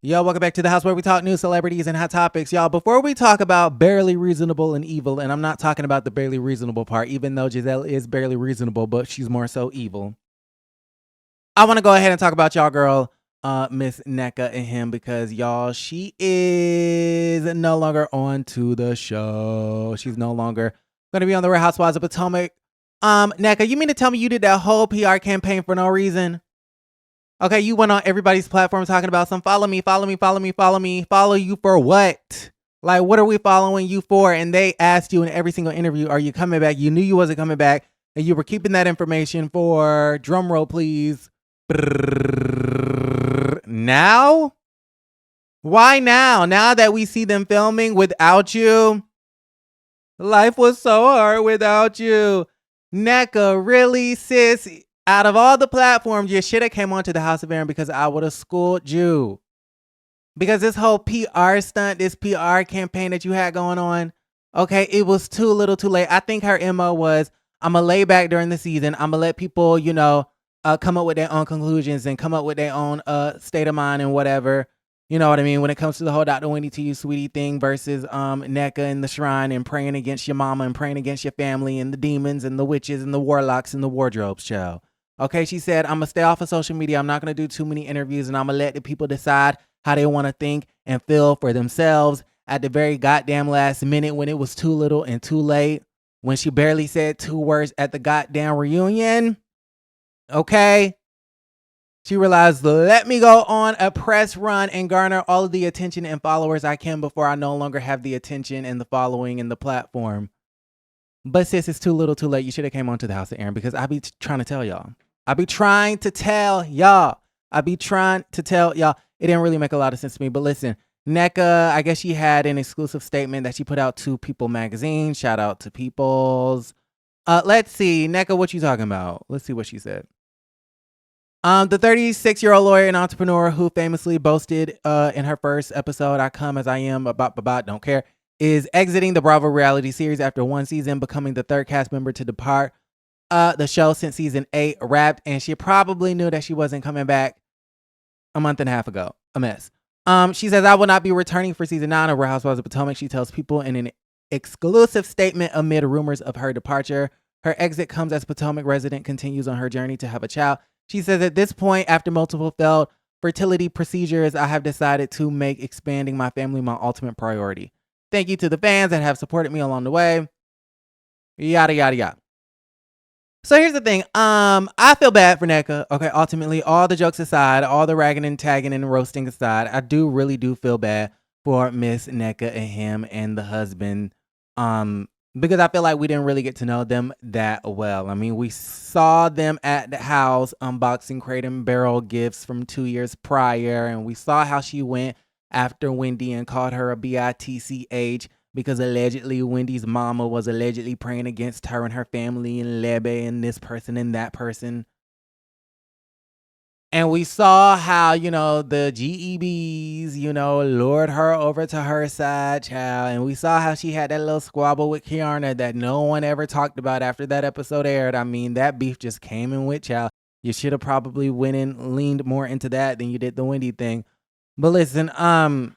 Yo, welcome back to the house where we talk news, celebrities, and hot topics. Y'all, before we talk about barely reasonable and evil, and I'm not talking about the barely reasonable part, even though Gizelle is barely reasonable, but she's more so evil. I want to go ahead and talk about y'all girl, Miss Nneka and him, because y'all, she is no longer on to the show. She's no longer going to be on the Real Housewives of Potomac. Nneka, you mean to tell me you did that whole PR campaign for no reason? Okay, you went on everybody's platform talking about some follow me. Follow you for what? Like, what are we following you for? And they asked you in every single interview, are you coming back? You knew you wasn't coming back, and you were keeping that information for, drum roll please, now? Why now? Now that we see them filming without you? Life was so hard without you. Nneka, really, sis? Out of all the platforms, you should have came onto the House of Aaron, because I would have schooled you. Because this whole PR stunt, this PR campaign that you had going on, okay, it was too little too late. I think her MO was, I'm going to lay back during the season. I'm going to let people, come up with their own conclusions and come up with their own state of mind and whatever. You know what I mean? When it comes to the whole Dr. Wendy to you, sweetie thing versus Nneka in the shrine and praying against your mama and praying against your family and the demons and the witches and the warlocks and the wardrobes, child. Okay, she said, I'm going to stay off of social media. I'm not going to do too many interviews, and I'm going to let the people decide how they want to think and feel for themselves at the very goddamn last minute, when it was too little and too late, when she barely said 2 words at the goddamn reunion. Okay? She realized, let me go on a press run and garner all of the attention and followers I can before I no longer have the attention and the following and the platform. But sis, it's too little too late. You should have came on to the House of Aaron, because I be trying to tell y'all. It didn't really make a lot of sense to me. But listen, Nneka, I guess she had an exclusive statement that she put out to People magazine. Shout out to People's. Let's see. Nneka, what you talking about? Let's see what she said. The 36-year-old lawyer and entrepreneur who famously boasted in her first episode, I come as I am, don't care, is exiting the Bravo reality series after 1 season, becoming the 3rd cast member to depart the show since season 8 wrapped, and she probably knew that she wasn't coming back a month and a half ago. A mess. She says, I will not be returning for season 9 of Real Housewives of Potomac. She tells People in an exclusive statement amid rumors of her departure. Her exit comes as Potomac resident continues on her journey to have a child. She says, at this point, after multiple failed fertility procedures, I have decided to make expanding my family my ultimate priority. Thank you to the fans that have supported me along the way. Yada, yada, yada. So here's the thing. I feel bad for Nneka. Okay, ultimately, all the jokes aside, all the ragging and tagging and roasting aside, I really do feel bad for Miss Nneka and him and the husband. Because I feel like we didn't really get to know them that well. I mean, we saw them at the house unboxing Crate and Barrel gifts from 2 years prior, and we saw how she went after Wendy and called her a bitch because allegedly Wendy's mama was allegedly praying against her and her family and Lebe and this person and that person. And we saw how, the GEBs, lured her over to her side, child. And we saw how she had that little squabble with Kiana that no one ever talked about after that episode aired. I mean, that beef just came and went, child. You should have probably went and leaned more into that than you did the Wendy thing. But listen, I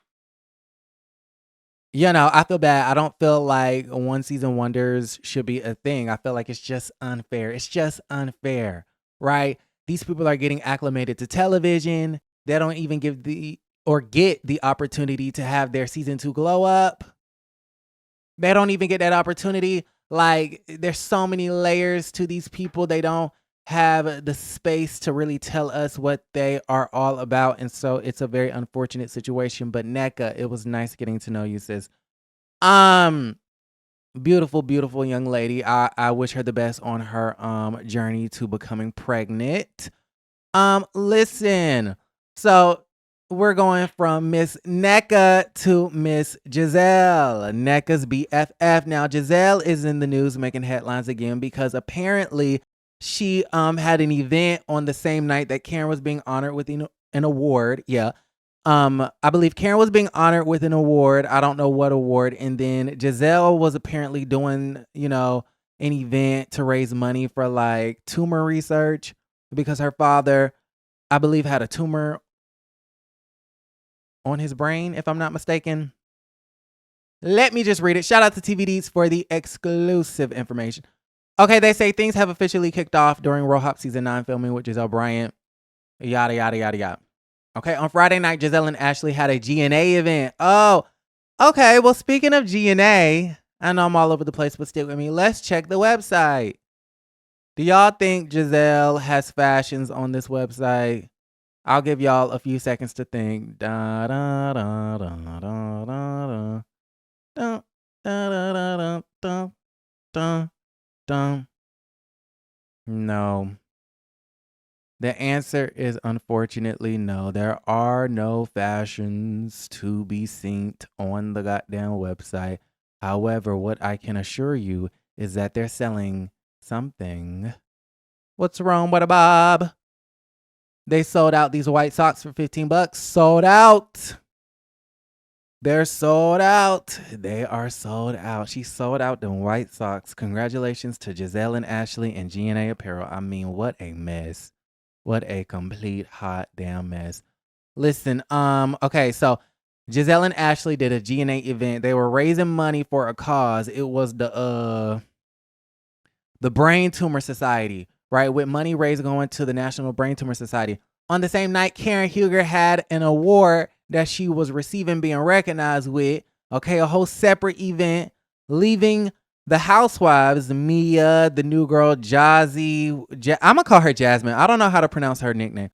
feel bad. I don't feel like 1 season wonders should be a thing. I feel like it's just unfair. It's just unfair, right? These people are getting acclimated to television. They don't even get the opportunity to have their season 2 glow up. They don't even get that opportunity. Like, there's so many layers to these people. They don't have the space to really tell us what they are all about. And so it's a very unfortunate situation. But Nneka, it was nice getting to know you, sis. Beautiful, beautiful young lady. I wish her the best on her journey to becoming pregnant. Listen. So we're going from Miss Nneka to Miss Gizelle, Nneka's BFF. Now, Gizelle is in the news making headlines again because apparently she had an event on the same night that Karen was being honored with an award. Yeah. I believe Karen was being honored with an award. I don't know what award. And then Gizelle was apparently doing, an event to raise money for like tumor research because her father I believe had a tumor on his brain, if I'm not mistaken. Let me just read it. Shout out to TVDs for the exclusive information. Okay, they say things have officially kicked off during RHOP season 9 filming with Gizelle Bryant. Yada, yada, yada, yada. Okay, on Friday night, Gizelle and Ashley had a GNA event. Oh, okay. Well, speaking of GNA, I know I'm all over the place, but stick with me. Let's check the website. Do y'all think Gizelle has fashions on this website? I'll give y'all a few seconds to think. Da, da, da, da, da, da, da. Dun, dun, dun, dun, dun, dun. No. The answer is unfortunately no. There are no fashions to be seen on the goddamn website. However, what I can assure you is that they're selling something. What's wrong with a Bob? They sold out these white socks for $15. Sold out. They're sold out. They are sold out. She sold out them white socks. Congratulations to Gizelle and Ashley and GNA Apparel. I mean, what a mess. What a complete hot damn mess. Listen, okay, so Gizelle and Ashley did a GNA event. They were raising money for a cause. It was the Brain Tumor Society, right? With money raised going to the National Brain Tumor Society. On the same night, Karen Huger had an award that she was receiving, being recognized with, okay, a whole separate event, leaving the housewives, Mia, the new girl, Jazzy, I'm gonna call her Jasmine. I don't know how to pronounce her nickname.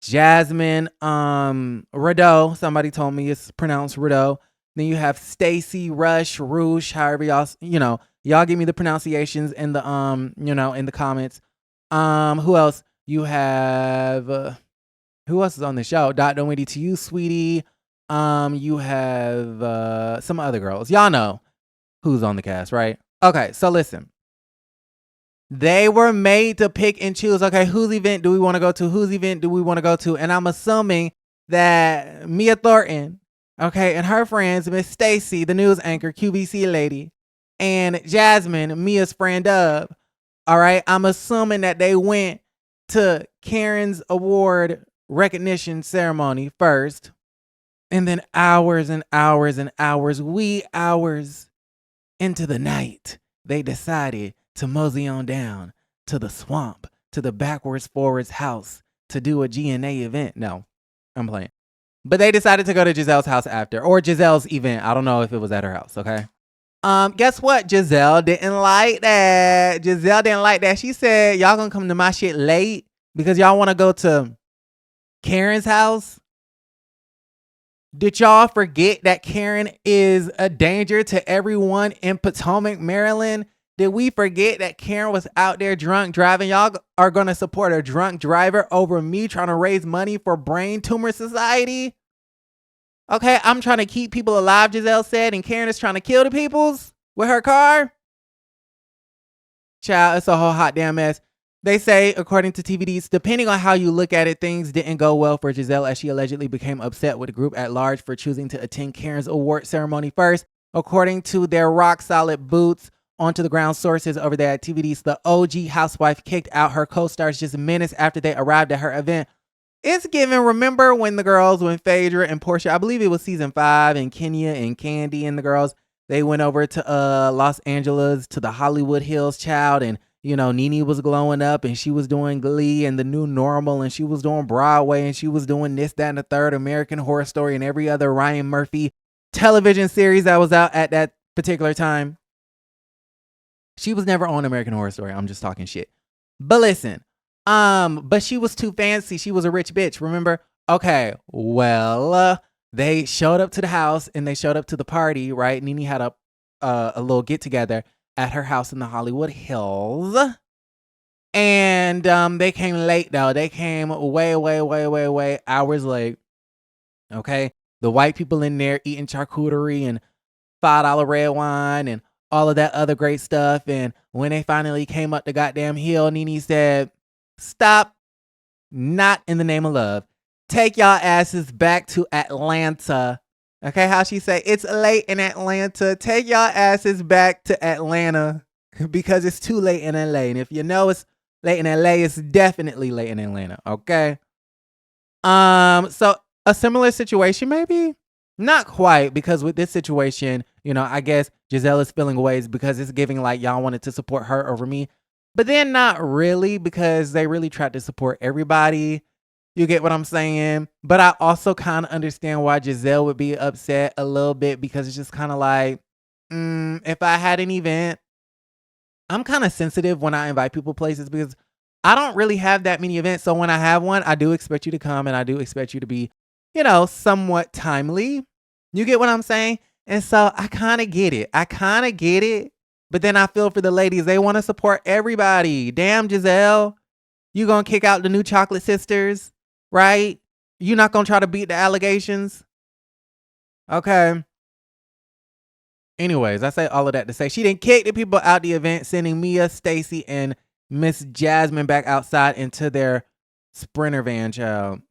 Jasmine, Rideau. Somebody told me it's pronounced Rideau. Then you have Stacy, Rush, Roosh, however y'all, y'all give me the pronunciations in the, in the comments. Who else? You have, who else is on the show? Dr. Wendy to you, sweetie. You have some other girls. Y'all know who's on the cast, right? Okay, so listen. They were made to pick and choose. Okay, whose event do we want to go to? Whose event do we want to go to? And I'm assuming that Mia Thornton, okay, and her friends, Miss Stacy, the news anchor, QVC lady, and Jasmine, Mia's friend of, all right, I'm assuming that they went to Karen's award recognition ceremony first, and then hours and hours and hours, wee hours into the night, they decided to mosey on down to the swamp, to the backwards forwards house to do a GNA event. No, I'm playing. But they decided to go to Gizelle's house after, or Gizelle's event. I don't know if it was at her house, okay? Guess what? Gizelle didn't like that. Gizelle didn't like that. She said, y'all gonna come to my shit late because y'all want to go to Karen's house? Did y'all forget that Karen is a danger to everyone in Potomac, Maryland? Did we forget that Karen was out there drunk driving? Y'all are going to support a drunk driver over me trying to raise money for Brain Tumor Society? Okay, I'm trying to keep people alive, Gizelle said, and Karen is trying to kill the peoples with her car? Child, it's a whole hot damn mess. They say, according to TVDs, depending on how you look at it, things didn't go well for Gizelle as she allegedly became upset with the group at large for choosing to attend Karen's award ceremony first. According to their rock solid boots onto the ground sources over there at TVDs, the OG housewife kicked out her co-stars just minutes after they arrived at her event. It's given, remember when Phaedra and Portia, I believe it was season 5, and Kenya and Candy and the girls, they went over to Los Angeles to the Hollywood Hills, child, and Nene was glowing up and she was doing Glee and The New Normal and she was doing Broadway and she was doing this, that, and the third, American Horror Story and every other Ryan Murphy television series that was out at that particular time. She was never on American Horror Story. I'm just talking shit. But listen, but she was too fancy. She was a rich bitch, remember? Okay, well, they showed up to the house and they showed up to the party, right? Nene had a little get together at her house in the Hollywood Hills. And they came late though. They came way hours late. Okay. The white people in there eating charcuterie and $5 red wine and all of that other great stuff. And when they finally came up the goddamn hill, Nene said, stop. Not in the name of love. Take y'all asses back to Atlanta. Okay, how she say, it's late in Atlanta. Take y'all asses back to Atlanta because it's too late in LA. And if you know it's late in LA, it's definitely late in Atlanta, okay? So a similar situation, maybe not quite, because with this situation, you know, I guess Gizelle is feeling ways because it's giving like y'all wanted to support her over me, but then not really because they really tried to support everybody. You get what I'm saying? But I also kind of understand why Gizelle would be upset a little bit because it's just kind of like, if I had an event, I'm kind of sensitive when I invite people places because I don't really have that many events. So when I have one, I do expect you to come and I do expect you to be, you know, somewhat timely. You get what I'm saying? And so I kind of get it. I kind of get it. But then I feel for the ladies. They want to support everybody. Damn, Gizelle. You going to kick out the new chocolate sisters, right? You not going to try to beat the allegations? Okay. Anyways, I say all of that to say she didn't kick the people out the event, sending Mia, Stacy, and Miss Jasmine back outside into their Sprinter van, child.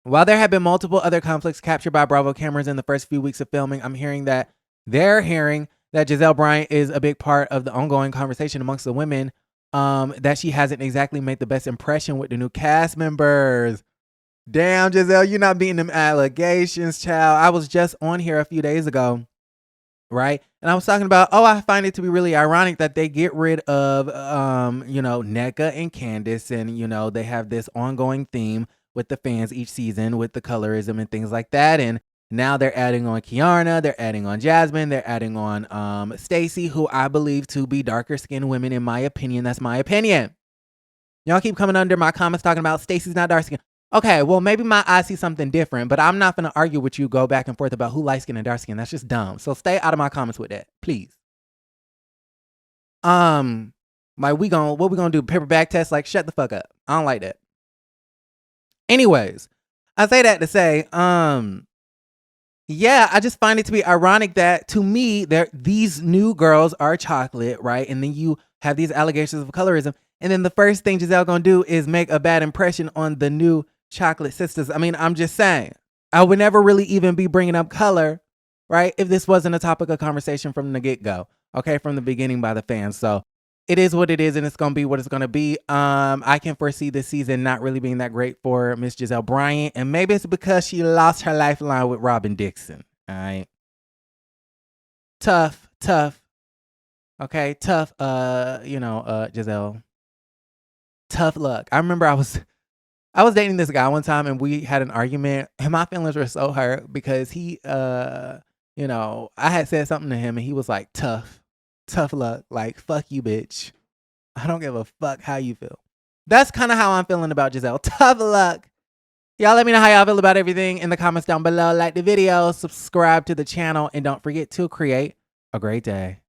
While there have been multiple other conflicts captured by Bravo cameras in the first few weeks of filming, I'm hearing that Gizelle Bryant is a big part of the ongoing conversation amongst the women, that she hasn't exactly made the best impression with the new cast members. Damn, Gizelle, you're not beating them allegations, child. I was just on here a few days ago, right? And I was talking about, I find it to be really ironic that they get rid of, you know, Nneka and Candace, and, you know, they have this ongoing theme with the fans each season with the colorism and things like that. And now they're adding on Kiarna, they're adding on Jasmine, they're adding on Stacy, who I believe to be darker skinned women, in my opinion. That's my opinion. Y'all keep coming under my comments talking about Stacy's not dark skinned. Okay, well, maybe my eyes see something different, but I'm not going to argue with you, go back and forth about who light skin and dark skin. That's just dumb. So stay out of my comments with that, please. Like what we gonna do? Paper bag test? Like, shut the fuck up. I don't like that. Anyways, I say that to say, yeah, I just find it to be ironic that to me, these new girls are chocolate, right? And then you have these allegations of colorism, and then the first thing Gizelle gonna do is make a bad impression on the new chocolate sisters. I mean, I'm just saying, I would never really even be bringing up color, right, if this wasn't a topic of conversation from the get-go, okay, from the beginning by the fans. So it is what it is, and it's gonna be what it's gonna be. I can foresee this season not really being that great for Miss Gizelle Bryant, and maybe it's because she lost her lifeline with Robyn Dixon. All right, tough, okay, tough. Gizelle, tough luck. I remember I was dating this guy one time, and we had an argument, and my feelings were so hurt because he, you know, I had said something to him, and he was like, tough luck. Like, fuck you, bitch. I don't give a fuck how you feel. That's kind of how I'm feeling about Gizelle. Tough luck. Y'all let me know how y'all feel about everything in the comments down below. Like the video, subscribe to the channel, and don't forget to create a great day.